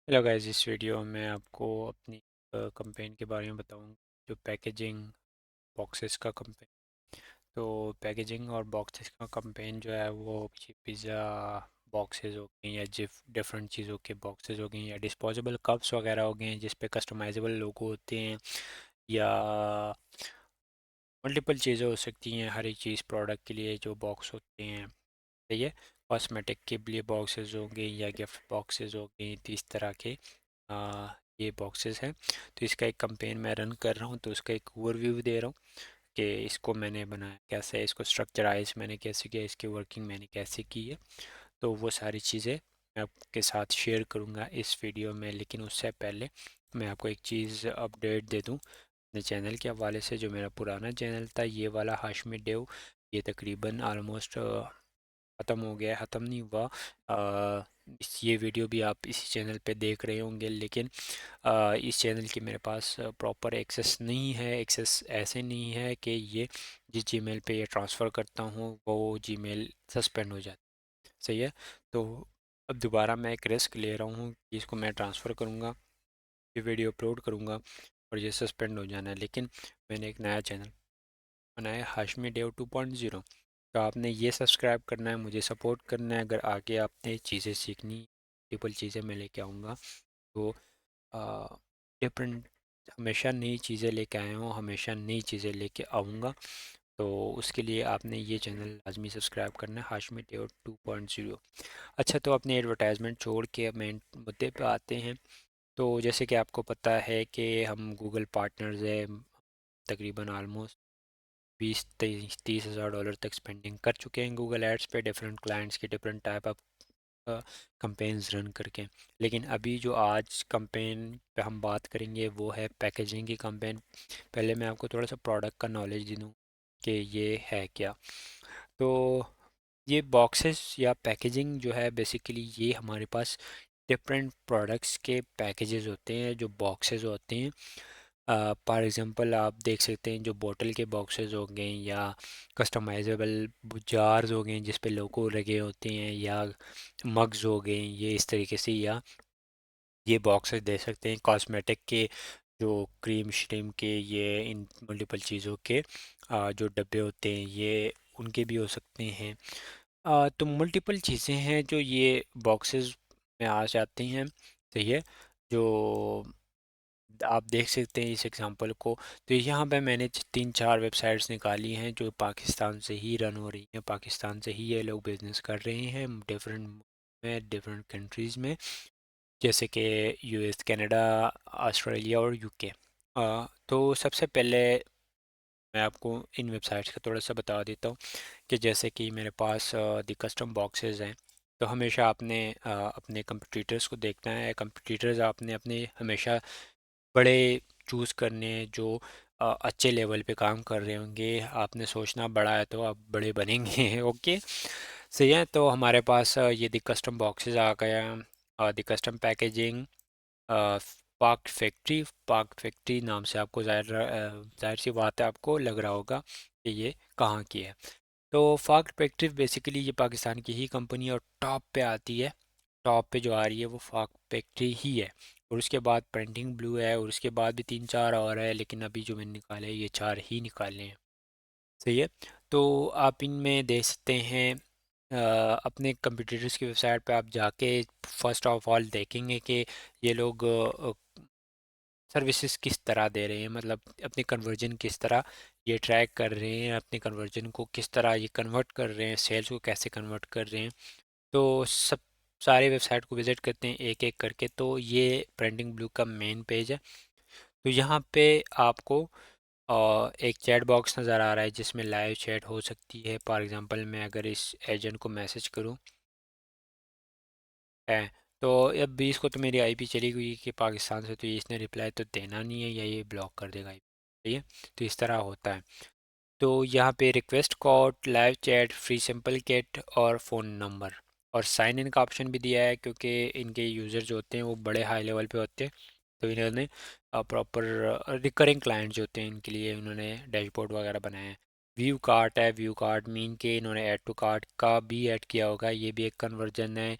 Hello guys, इस video में आपको अपनी कंपेन के बारे में बताऊंगा। जो पैकेजिंग बॉक्सेस का कंपेन। तो पैकेजिंग और बॉक्सेस का कंपेन जो है वो पिज़्ज़ा बॉक्सेस हो गए या डिफरेंट चीज़ों के बॉक्सेस हो गए या डिस्पोजेबल कप्स वगैरह हो गए जिस पे कस्टमाइजेबल लोगो होते हैं, या मल्टीपल चीज़ें हो सकती हैं। हर एक चीज़ प्रोडक्ट के लिए जो बॉक्स होते हैं, सही है। कॉस्मेटिक के लिए बॉक्सेस होंगे या गिफ्ट बॉक्सेस हो गए, तो इस तरह के आ, ये बॉक्सेस हैं। तो इसका एक कंपेन मैं रन कर रहा हूँ, तो उसका एक ओवरव्यू भी दे रहा हूँ कि इसको मैंने बनाया कैसे है, इसको स्ट्रक्चराइज मैंने कैसे किया, इसकी वर्किंग मैंने कैसे की है। तो वो सारी चीज़ें मैं आपके साथ शेयर करूँगा इस वीडियो में। लेकिन उससे पहले मैं आपको एक चीज़ अपडेट दे दूँ अपने चैनल के हवाले से। जो मेरा पुराना चैनल था, ये वाला हाशमी डेव, ये तकरीबन आलमोस्ट ख़त्म हो गया है। ख़त्म नहीं हुआ। ये वीडियो भी आप इसी चैनल पे देख रहे होंगे, लेकिन इस चैनल की मेरे पास प्रॉपर एक्सेस नहीं है। एक्सेस ऐसे नहीं है कि ये जिस जीमेल पे ये ट्रांसफ़र करता हूँ वो जीमेल सस्पेंड हो जाए, सही है। तो अब दोबारा मैं एक रिस्क ले रहा हूँ कि इसको मैं ट्रांसफ़र करूँगा, ये वीडियो अपलोड करूँगा और ये सस्पेंड हो जाना है। लेकिन मैंने एक नया चैनल बनाया, हाशमी डेव 2.0। तो आपने ये सब्सक्राइब करना है, मुझे सपोर्ट करना है। अगर आगे आपने चीज़ें सीखनी, मल्टीपल चीज़ें मैं लेके आऊँगा, तो डिफरेंट, हमेशा नई चीज़ें लेके आया हूँ, हमेशा नई चीज़ें लेके आऊँगा। तो उसके लिए आपने ये चैनल लाजमी सब्सक्राइब करना है, हाशमी टेओ 2.0। अच्छा, तो अपने एडवर्टाइजमेंट छोड़ के अब मेन मुद्दे पे आते हैं। तो जैसे कि आपको पता है कि हम गूगल पार्टनर्स है, तकरीबन आलमोस्ट 20-30 हज़ार डॉलर तक स्पेंडिंग कर चुके हैं गूगल एड्स पे, डिफरेंट क्लाइंट्स के different type of companies run करके। लेकिन अभी जो आज कंपेन पे हम बात करेंगे वो है पैकेजिंग की कंपेन। पहले मैं आपको थोड़ा सा प्रोडक्ट का नॉलेज दे दूँ कि ये है क्या। तो ये बॉक्सेस या पैकेजिंग जो है, बेसिकली ये हमारे पास डिफरेंट प्रोडक्ट्स के पैकेजेस होते हैं जो बॉक्सेस होते हैं। फॉर एग्जांपल आप देख सकते हैं जो बोतल के बॉक्सेस हो गए, या कस्टमाइजेबल जार्स हो गए जिस पे लोगो लगे होते हैं, या मग्स हो गए ये इस तरीके से, या ये बॉक्सेस दे सकते हैं कॉस्मेटिक के, जो क्रीम श्रीम के, ये इन मल्टीपल चीज़ों के जो डब्बे होते हैं ये उनके भी हो सकते हैं। तो मल्टीपल चीज़ें हैं जो ये बॉक्सेस में आ जाती हैं, सही है। जो आप देख सकते हैं इस एग्जांपल को। तो यहाँ पे मैंने 3-4 वेबसाइट्स निकाली हैं जो पाकिस्तान से ही रन हो रही हैं, पाकिस्तान से ही ये लोग बिजनेस कर रहे हैं डिफरेंट में, डिफरेंट कंट्रीज़ में, जैसे कि यूएस, कनाडा, ऑस्ट्रेलिया और यूके। तो सबसे पहले मैं आपको इन वेबसाइट्स का थोड़ा सा बता देता हूँ कि जैसे कि मेरे पास द कस्टम बॉक्सेस हैं। तो हमेशा आपने अपने कंपटीटर्स को देखना है। कंपटीटर्स आपने अपने हमेशा बड़े चूज़ करने हैं जो अच्छे लेवल पे काम कर रहे होंगे। आपने सोचना बड़ा है तो आप बड़े बनेंगे ओके, सही है। तो हमारे पास ये दी कस्टम बॉक्सेस आ गया, दी कस्टम पैकेजिंग, पाक फैक्ट्री नाम से आपको जाहिर सी बात है आपको लग रहा होगा कि ये कहाँ की है। तो फाक फैक्ट्री बेसिकली ये पाकिस्तान की ही कंपनी है और टॉप पे आती है। टॉप पे जो आ रही है वो फाक फैक्ट्री ही है। और उसके बाद प्रिंटिंग ब्लू है, और उसके बाद भी 3-4 और है, लेकिन अभी जो मैंने निकाले हैं ये 4 ही निकाले हैं, सही है। तो आप इनमें देख सकते हैं अपने कंपटीटर्स की वेबसाइट पे आप जाके फर्स्ट ऑफ ऑल देखेंगे कि ये लोग सर्विसेज किस तरह दे रहे हैं, मतलब अपनी कन्वर्जन किस तरह ये ट्रैक कर रहे हैं, अपनी कन्वर्जन को किस तरह ये कन्वर्ट कर रहे हैं, सेल्स को कैसे कन्वर्ट कर रहे हैं। तो सब सारे वेबसाइट को विज़िट करते हैं एक एक करके। तो ये प्रिंटिंग ब्लू का मेन पेज है। तो यहाँ पे आपको एक चैट बॉक्स नज़र आ रहा है जिसमें लाइव चैट हो सकती है। फॉर एग्जांपल मैं अगर इस एजेंट को मैसेज करूँ है, तो अब भी इसको तो मेरी आईपी चली गई कि पाकिस्तान से, तो ये इसने रिप्लाई तो देना नहीं है या ये ब्लॉक कर देगा आईपी, ठीक है। तो इस तरह होता है। तो यहाँ पे request code, live chat, free simple kit और फ़ोन नंबर और साइन इन का ऑप्शन भी दिया है, क्योंकि इनके यूज़र जो होते हैं वो बड़े हाई लेवल पे होते हैं। तो इन्होंने प्रॉपर रिकरिंग क्लाइंट जो होते हैं इनके लिए उन्होंने डैशबोर्ड वगैरह बनाए हैं। व्यू कार्ट है, व्यू कार्ट मीन के इन्होंने ऐड टू कार्ट का भी ऐड किया होगा, ये भी एक कन्वर्जन है।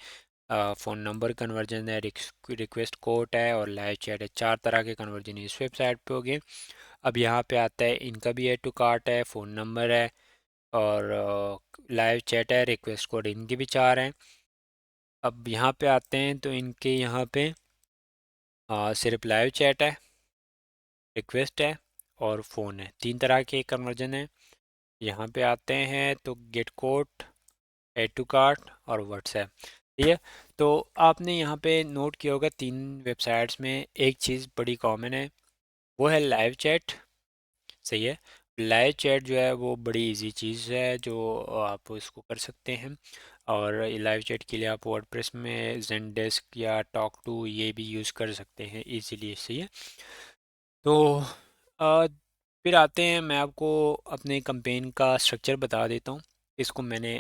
फ़ोन नंबर कन्वर्जन है, रिक्वेस्ट कोड है और लाइव चैट है। 4 तरह के कन्वर्जन इस वेबसाइट पे हो गए। अब यहाँ पे आता है, इनका भी ऐड टू कार्ट है, फ़ोन नंबर है और लाइव चैट है, रिक्वेस्ट कोड, इनके भी 4 हैं। अब यहाँ पे आते हैं तो इनके यहाँ पे सिर्फ लाइव चैट है, रिक्वेस्ट है और फ़ोन है। 3 तरह के कन्वर्जन है। यहाँ पे आते हैं तो get code, add to cart और व्हाट्सएप। ठीक है। तो आपने यहाँ पे नोट किया होगा 3 वेबसाइट्स में एक चीज़ बड़ी कॉमन है, वो है लाइव चैट। सही है। लाइव चैट जो है वो बड़ी इजी चीज़ है जो आप इसको कर सकते हैं। और लाइव चैट के लिए आप वर्डप्रेस में ज़ेनडेस्क या टॉक टू ये भी यूज़ कर सकते हैं इजीली। सही है। तो अ, फिर आते हैं, मैं आपको अपने कैंपेन का स्ट्रक्चर बता देता हूँ, इसको मैंने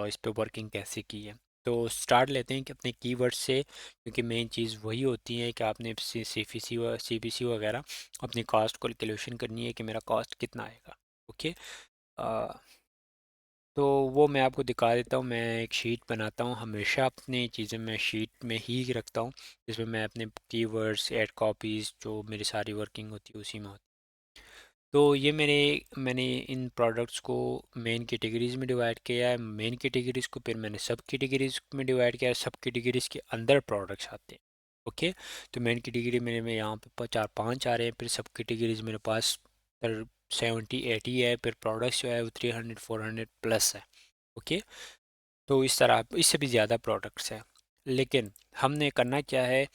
इस पे वर्किंग कैसे की है। तो स्टार्ट लेते हैं कि अपने कीवर्ड से, क्योंकि मेन चीज़ वही होती है कि आपने CPC वगैरह अपनी कॉस्ट कैलकुलेशन करनी है कि मेरा कॉस्ट कितना आएगा। ओके। तो वो मैं आपको दिखा देता हूँ। मैं एक शीट बनाता हूँ, हमेशा अपनी चीज़ें मैं शीट में ही रखता हूँ, जिसमें मैं अपने कीवर्ड्स, ऐड कॉपीज़, जो मेरी सारी वर्किंग होती है उसी में होती है। तो ये मैंने इन प्रोडक्ट्स को मेन कैटेगरीज़ में डिवाइड किया है। मेन कैटेगरीज़ को फिर मैंने सब कैटेगरीज़ में डिवाइड किया है। सब कैटेगरीज़ के अंदर प्रोडक्ट्स आते हैं। ओके। तो मेन कैटेगरी मेरे में यहाँ पे 4-5 आ रहे हैं। फिर सब कैटेगरीज़ मेरे पास 70-80 है। फिर प्रोडक्ट्स जो है वो 300-400 प्लस है। ओके। तो इस तरह इससे भी ज़्यादा प्रोडक्ट्स हैं। लेकिन हमने करना क्या है,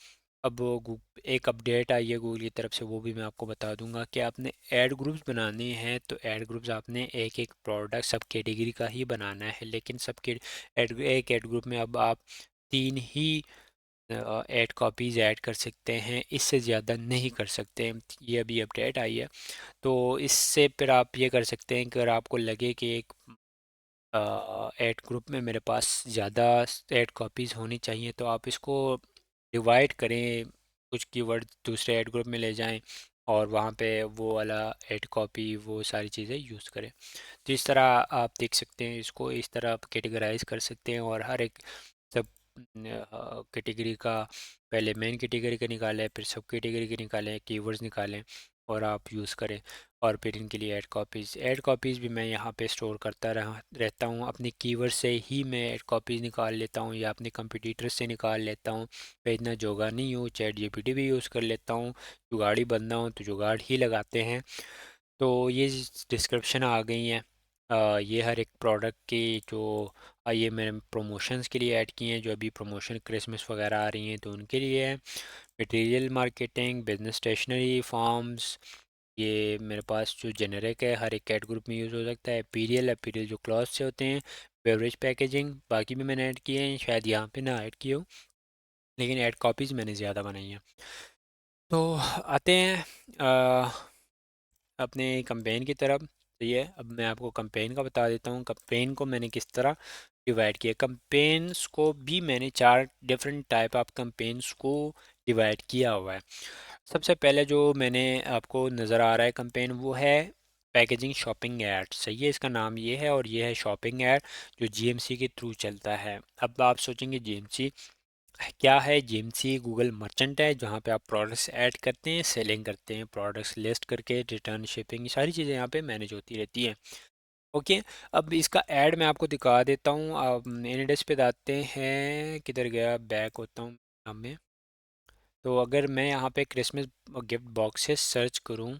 अब एक अपडेट आई है गूगल की तरफ से, वो भी मैं आपको बता दूंगा कि आपने ऐड ग्रुप्स बनाने हैं। तो ऐड ग्रुप्स आपने एक एक प्रोडक्ट सब कैटेगरी का ही बनाना है। लेकिन एक ऐड ग्रुप में अब आप 3 ही ऐड कॉपीज़ ऐड कर सकते हैं, इससे ज़्यादा नहीं कर सकते। ये अभी अपडेट आई है। तो इससे फिर आप ये कर सकते हैं कि अगर आपको लगे कि एक ऐड ग्रुप में मेरे पास ज़्यादा ऐड कॉपीज़ होनी चाहिए, तो आप इसको डिवाइड करें, कुछ कीवर्ड दूसरे ऐड ग्रुप में ले जाएं और वहाँ पे वो वाला ऐड कॉपी वो सारी चीज़ें यूज़ करें। तो इस तरह आप देख सकते हैं, इसको इस तरह आप कैटेगराइज कर सकते हैं। और हर एक सब कैटेगरी का पहले मेन कैटेगरी का निकालें, फिर सब कैटेगरी के निकालें, कीवर्ड्स निकालें और आप यूज़ करें। और फिर इनके लिए ऐड कॉपीज़ भी मैं यहाँ पे स्टोर करता रहता हूँ। अपने कीवर्ड से ही मैं ऐड कॉपीज़ निकाल लेता हूँ या अपने कंपटीटर से निकाल लेता हूँ। मैं इतना जोगा नहीं हूँ, चैट जीपीटी भी यूज़ कर लेता हूँ। जुगाड़ी बंदा हूँ तो जुगाड़ ही लगाते हैं। तो ये डिस्क्रिप्शन आ गई हैं। ये हर एक प्रोडक्ट की जो ये मैंने प्रमोशंस के लिए ऐड किए हैं, जो अभी प्रमोशन क्रिसमस वगैरह आ रही हैं तो उनके लिए है। Material marketing, business stationery, forms, ये मेरे पास जो जेनरिक है हर एक कैट ग्रुप में यूज़ हो सकता है। अपीरियल जो क्लॉथ से होते हैं। बेवरेज पैकेजिंग बाकी भी मैंने ऐड किए हैं, शायद यहाँ पे ना ऐड किए हो, लेकिन ऐड कॉपीज़ मैंने ज़्यादा बनाई हैं। तो आते हैं अपने कंपेन की तरफ। तो ये अब मैं आपको कंपेन का बता देता हूँ, कंपेन को मैंने किस तरह डिवाइड किया। कंपेन्स को भी मैंने 4 डिफरेंट टाइप ऑफ कंपेन्स को डिवाइड किया हुआ है। सबसे पहले जो मैंने आपको नज़र आ रहा है कंपेन, वो है पैकेजिंग शॉपिंग ऐड। सही है, इसका नाम ये है। और ये है शॉपिंग ऐड जो जीएमसी के थ्रू चलता है। अब आप सोचेंगे जीएमसी क्या है। जीएमसी गूगल मर्चेंट है, जहाँ पे आप प्रोडक्ट्स ऐड करते हैं, सेलिंग करते हैं, प्रोडक्ट्स लिस्ट करके रिटर्न शिपिंग सारी चीज़ें यहाँ पे मैनेज होती रहती हैं। ओके। अब इसका ऐड मैं आपको दिखा देता हूँ। अब एनीडेस्क पे जाते हैं, किधर गया, बैक होता हूँ हमें। तो अगर मैं यहाँ पे क्रिसमस गिफ्ट बॉक्सेस सर्च करूँ,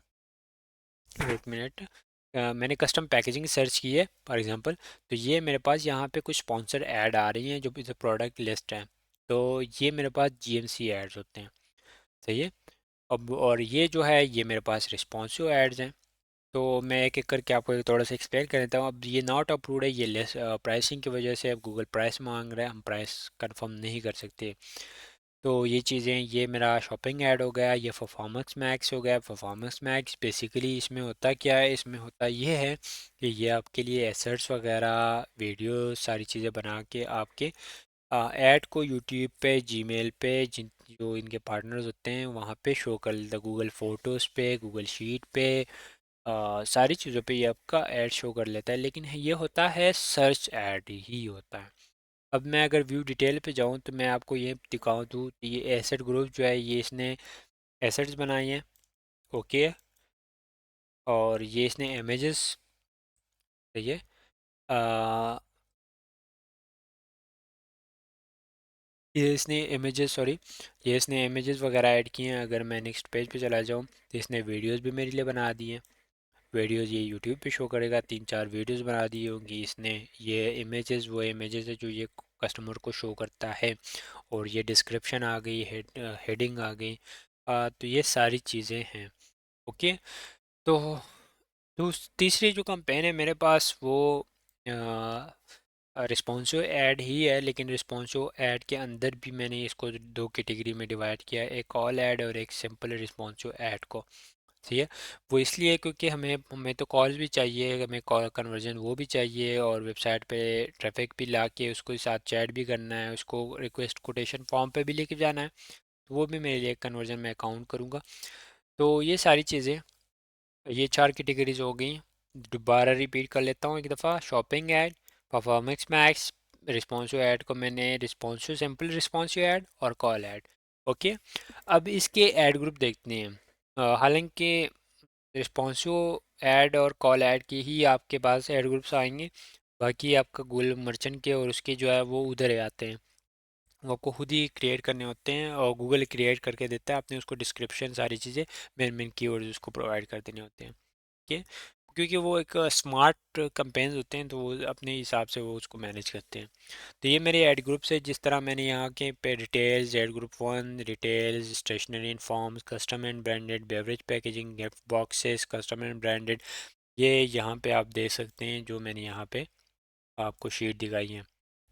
एक मिनट, मैंने कस्टम पैकेजिंग सर्च की है फॉर एग्जांपल, तो ये मेरे पास यहाँ पे कुछ स्पॉन्सर ऐड आ रही हैं जो प्रोडक्ट लिस्ट है। तो ये मेरे पास जीएमसी एड्स होते हैं। सही है। अब और ये जो है ये मेरे पास रिस्पॉन्सिव एड्स हैं। तो मैं एक एक करके आपको थोड़ा सा एक्सप्लेन कर देता हूँ। अब ये नॉट अप्रूव्ड है, ये लेस प्राइसिंग की वजह से अब गूगल प्राइस मांग रहा है, हम प्राइस कंफर्म नहीं कर सकते। तो ये चीज़ें, ये मेरा शॉपिंग ऐड हो गया, ये परफॉर्मेंस मैक्स हो गया। परफॉर्मेंस मैक्स बेसिकली इसमें होता क्या है, इसमें होता ये है कि ये आपके लिए एसर्ट्स वगैरह वीडियो सारी चीज़ें बना के आपके ऐड को यूट्यूब पे, जीमेल पे, जिन जो इनके पार्टनर्स होते हैं वहाँ पे शो कर देता है। गूगल फ़ोटोज़ पे, गूगल शीट पे, सारी चीज़ों पे ये आपका ऐड शो कर लेता है। लेकिन ये होता है सर्च ऐड ही होता है। अब मैं अगर व्यू डिटेल पे जाऊँ तो मैं आपको ये दिखाऊँ दूँ कि ये एसेट ग्रुप जो है ये इसने एसेट्स बनाई हैं। ओके। और ये इसने इमेजेस, सही है। आ, ये इसने इमेजेस, सॉरी, ये इसने इमेजेस वगैरह ऐड किए हैं। अगर मैं नेक्स्ट पेज पे चला जाऊँ तो इसने वीडियोस भी मेरे लिए बना दी हैं। वीडियोस ये यूट्यूब पे शो करेगा, 3-4 वीडियोस बना दी होंगी इसने। ये इमेजेस वो इमेजेस है जो ये कस्टमर को शो करता है। और ये डिस्क्रिप्शन आ गई, हेडिंग आ गई। तो ये सारी चीज़ें हैं। ओके। तो तीसरी जो कैंपेन है मेरे पास वो रिस्पॉन्सिव ऐड ही है, लेकिन रिस्पॉन्सिव ऐड के अंदर भी मैंने इसको दो कैटेगरी में डिवाइड किया है, एक कॉल ऐड और एक सिंपल रिस्पॉन्सिव ऐड को। ठीक है। वो इसलिए क्योंकि हमें हमें तो कॉल्स भी चाहिए, हमें कॉल कन्वर्जन वो भी चाहिए, और वेबसाइट पे ट्रैफिक भी ला के उसको साथ चैट भी करना है, उसको रिक्वेस्ट कोटेशन फॉर्म पे भी लेके जाना है। तो वो भी मेरे लिए कन्वर्जन में काउंट करूँगा। तो ये सारी चीज़ें, ये चार कैटेगरीज हो गई। दोबारा रिपीट कर लेता हूँ एक दफ़ा। Shopping add, performance max, responsive add को मैंने रिस्पॉन्सिव, सिंपल रिस्पॉन्सिव ऐड और कॉल ऐड। ओके। अब इसके ऐड ग्रुप देखते हैं। हालांकि रिस्पॉन्सिव ऐड और कॉल ऐड के ही आपके पास ऐड ग्रुप्स आएंगे, बाकी आपका गूगल मर्चेंट के और उसके जो है वो उधर ही आते हैं। वो आपको खुद ही क्रिएट करने होते हैं और गूगल क्रिएट करके देता है, आपने उसको डिस्क्रिप्शन सारी चीज़ें मेन मेन कीवर्ड्स उसको प्रोवाइड कर देने होते हैं। के क्योंकि वो एक स्मार्ट कैंपेन्स होते हैं, तो वो अपने हिसाब से वो उसको मैनेज करते हैं। तो ये मेरे ऐड ग्रुप्स है। जिस तरह मैंने यहाँ के पे details, add group 1 details, stationery and forms, custom and branded, beverage packaging, gift boxes, custom and branded, ये यहाँ पे आप देख सकते हैं जो मैंने यहाँ पे आपको शीट दिखाई है।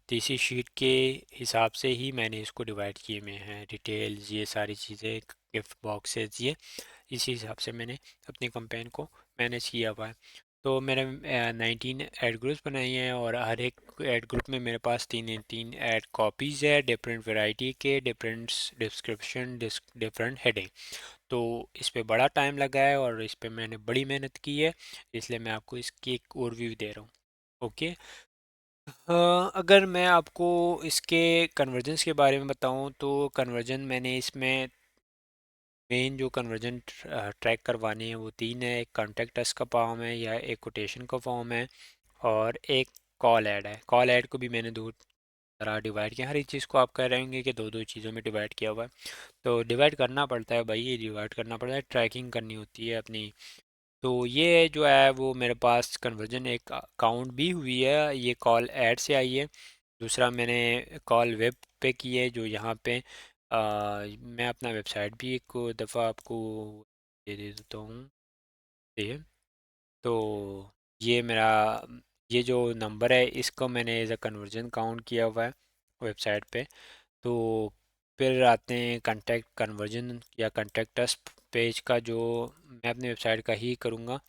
तो इसी शीट के हिसाब से ही मैंने इसको डिवाइड किए हुए हैं। डिटेल्स, ये सारी चीज़ें, गिफ्ट बॉक्सेस, ये इसी हिसाब से मैंने अपनी कंपेन को मैनेज किया हुआ है। तो मैंने 19 ऐड ग्रुप्स बनाए हैं, और हर एक ऐड ग्रुप में मेरे पास तीन तीन ऐड कॉपीज़ है, डिफरेंट वैरायटी के, डिफरेंट डिस्क्रिप्शन, डिफरेंट हेडिंग। तो इस पे बड़ा टाइम लगा है और इस पे मैंने बड़ी मेहनत की है, इसलिए मैं आपको इसकी एक ओवरव्यू दे रहा हूँ। ओके। अगर मैं आपको इसके कन्वर्जन्स के बारे में बताऊं तो कन्वर्जन मैंने इसमें मेन जो कन्वर्जन ट्रैक करवानी है वो तीन है। एक कॉन्टेक्ट अस का फॉर्म है या एक कोटेशन का फॉर्म है, और एक कॉल ऐड है। कॉल ऐड को भी मैंने दो तरह डिवाइड किया। हर एक चीज़ को आप कह रहे होंगे कि दो दो चीज़ों में डिवाइड किया हुआ है, तो डिवाइड करना पड़ता है भाई, ये डिवाइड करना पड़ता है, ट्रैकिंग करनी होती है अपनी। तो ये जो है वो मेरे पास कन्वर्जन एक काउंट भी हुई है, ये कॉल ऐड से आई है। दूसरा मैंने कॉल वेब पे की है, जो यहाँ पे मैं अपना वेबसाइट भी एक दफ़ा आपको दे देता हूँ। ये तो ये मेरा, ये जो नंबर है इसको मैंने एज अ कन्वर्जन काउंट किया हुआ है वेबसाइट पे। तो फिर आते हैं कांटेक्ट कन्वर्जन या कांटेक्ट अस पेज का, जो मैं अपनी वेबसाइट का ही करूँगा।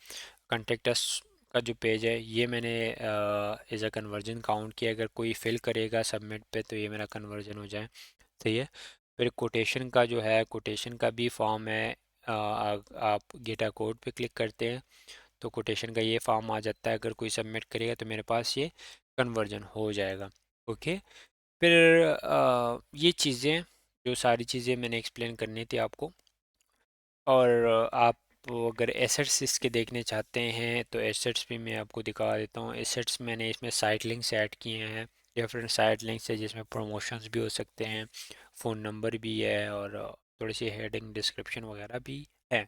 कांटेक्ट अस का जो पेज है ये मैंने एज अ कन्वर्जन काउंट किया। अगर कोई फिल करेगा सबमिट पे तो ये मेरा कन्वर्जन हो जाए। सही है। फिर कोटेशन का जो है, कोटेशन का भी फॉर्म है। आप गेटा कोड पे क्लिक करते हैं तो कोटेशन का ये फॉर्म आ जाता है। अगर कोई सबमिट करेगा तो मेरे पास ये कन्वर्जन हो जाएगा। ओके। फिर ये चीज़ें, जो सारी चीज़ें मैंने एक्सप्लेन करनी थी आपको। और आप अगर एसेट्स इसके देखने चाहते हैं तो एसेट्स भी मैं आपको दिखा देता हूँ। एसेट्स मैंने इसमें साइट लिंक्स ऐड किए हैं, डिफरेंट साइट लिंक्स है जिसमें प्रमोशंस भी हो सकते हैं, फ़ोन नंबर भी है, और थोड़ी सी हेडिंग डिस्क्रिप्शन वगैरह भी है।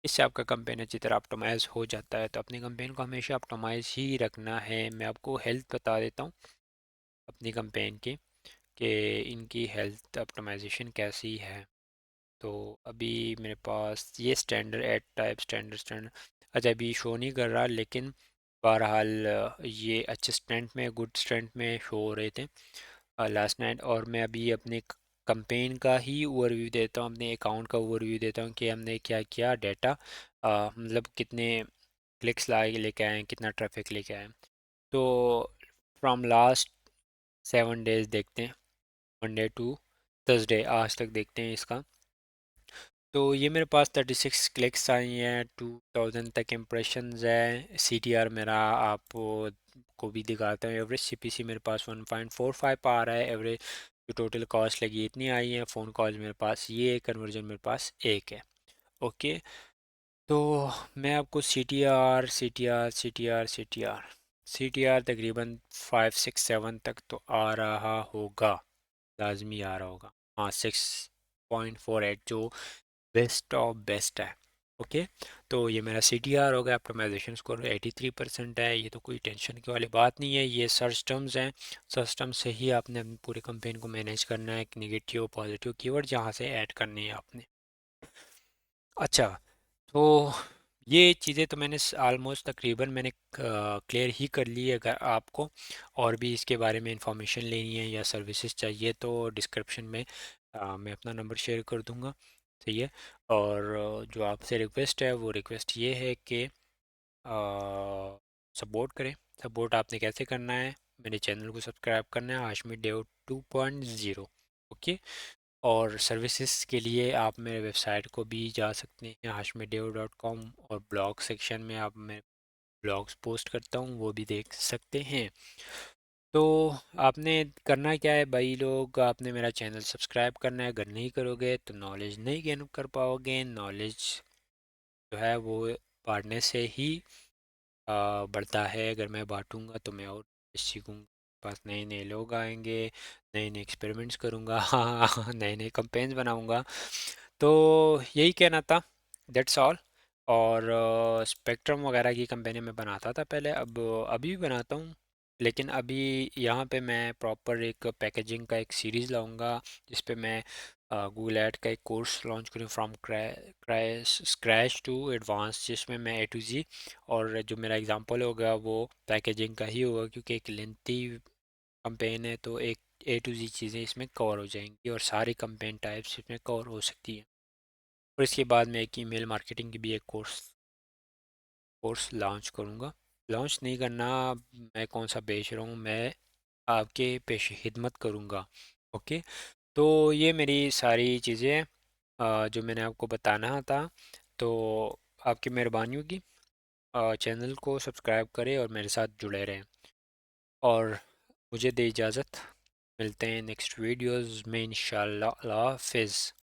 इससे आपका कंपेन अच्छी तरह ऑप्टिमाइज हो जाता है। तो अपनी कंपेन को हमेशा ऑप्टिमाइज ही रखना है। मैं आपको हेल्थ बता देता हूँ अपनी कंपेन की, कि इनकी हेल्थ ऑप्टिमाइजेशन कैसी है। तो अभी मेरे पास ये स्टैंडर्ड एड टाइप, स्टैंडर्ड अच्छा अभी शो नहीं कर रहा, लेकिन बहरहाल ये अच्छे स्ट्रेंथ में, गुड स्ट्रेंथ में शो हो रहे थे लास्ट नाइट। और मैं अभी अपने कंपेन का ही ओवरव्यू देता हूँ, अपने अकाउंट का ओवरव्यू देता हूँ कि हमने क्या किया, डाटा मतलब कितने क्लिक्स ला लेके आए हैं, कितना ट्रैफिक लेके आए हैं। तो फ्रॉम लास्ट 7 डेज देखते हैं, मंडे टू थर्सडे आज तक देखते हैं इसका। तो ये मेरे पास 36 क्लिक्स आई हैं, 2000 तक इम्प्रेशंस है। CTR मेरा आप को भी दिखाता हूँ। एवरेज सीपीसी मेरे पास 1.45 आ रहा है। एवरेज जो टोटल कॉस्ट लगी इतनी आई है। फ़ोन कॉल मेरे पास ये, कन्वर्जन मेरे पास एक है। ओके, तो मैं आपको सी टी आर तकरीबन 567 तक तो आ रहा होगा, लाजमी आ रहा होगा। हाँ, 6.48 जो बेस्ट ऑफ बेस्ट है। ओके, तो ये मेरा सी टी आर हो गया। ऑप्टिमाइजेशन स्कोर 83% है। ये तो कोई टेंशन की वाली बात नहीं है। ये सर्च टर्म्स हैं, सर्च टर्म्स से ही आपने अपनी पूरे कंपेन को मैनेज करना है। नेगेटिव पॉजिटिव कीवर्ड जहाँ से ऐड करने हैं आपने। अच्छा, तो ये चीज़ें तो मैंने आलमोस्ट तकरीबन मैंने क्लियर ही कर ली है। अगर आपको और भी इसके बारे में इंफॉर्मेशन लेनी है या सर्विसेज चाहिए तो डिस्क्रिप्शन में मैं अपना नंबर शेयर कर दूंगा। सही है। और जो आपसे रिक्वेस्ट है वो रिक्वेस्ट ये है कि सपोर्ट करें। सपोर्ट आपने कैसे करना है, मेरे चैनल को सब्सक्राइब करना है, हाशमी देव 2.0। ओके, और सर्विसेज के लिए आप मेरे वेबसाइट को भी जा सकते हैं, hashmidev.com, और ब्लॉग सेक्शन में आप मैं ब्लॉग्स पोस्ट करता हूँ, वो भी देख सकते हैं। तो आपने करना क्या है भाई लोग, आपने मेरा चैनल सब्सक्राइब करना है। अगर नहीं करोगे तो नॉलेज नहीं गेन कर पाओगे। नॉलेज जो है वो बांटने से ही बढ़ता है। अगर मैं बांटूंगा तो मैं और सीखूंगा, पास नए नए लोग आएंगे, नए नए एक्सपेरिमेंट्स करूंगा, हाँ, नए नए कंपेन्स बनाऊंगा। तो यही कहना था, दैट्स ऑल। और स्पेक्ट्रम वगैरह की कंपेनी मैं बनाता था पहले, अब अभी भी बनाता हूँ। लेकिन अभी यहाँ पे मैं प्रॉपर एक पैकेजिंग का एक सीरीज़ लाऊंगा, जिस पे मैं गूगल ऐड का एक कोर्स लॉन्च करूँ, फ्रॉम स्क्रैच टू एडवांस, जिसमें मैं A to Z, और जो मेरा एग्जांपल होगा वो पैकेजिंग का ही होगा, क्योंकि एक लेंथी कंपेन है तो एक A to Z चीज़ें इसमें कवर हो जाएंगी और सारी कंपेन टाइप्स इसमें कवर हो सकती हैं। और इसके बाद मैं एक ईमेल मार्केटिंग की भी एक कोर्स लॉन्च करूँगा। लॉन्च नहीं करना, मैं कौन सा बेच रहा हूँ, मैं आपके पेश खिदमत करूँगा। ओके, तो ये मेरी सारी चीज़ें हैं जो मैंने आपको बताना था। तो आपकी मेहरबानी होगी, चैनल को सब्सक्राइब करें और मेरे साथ जुड़े रहें। और मुझे दे इजाज़त, मिलते हैं नेक्स्ट वीडियोज़ में इंशाल्लाह। अल्लाह हाफ़िज़।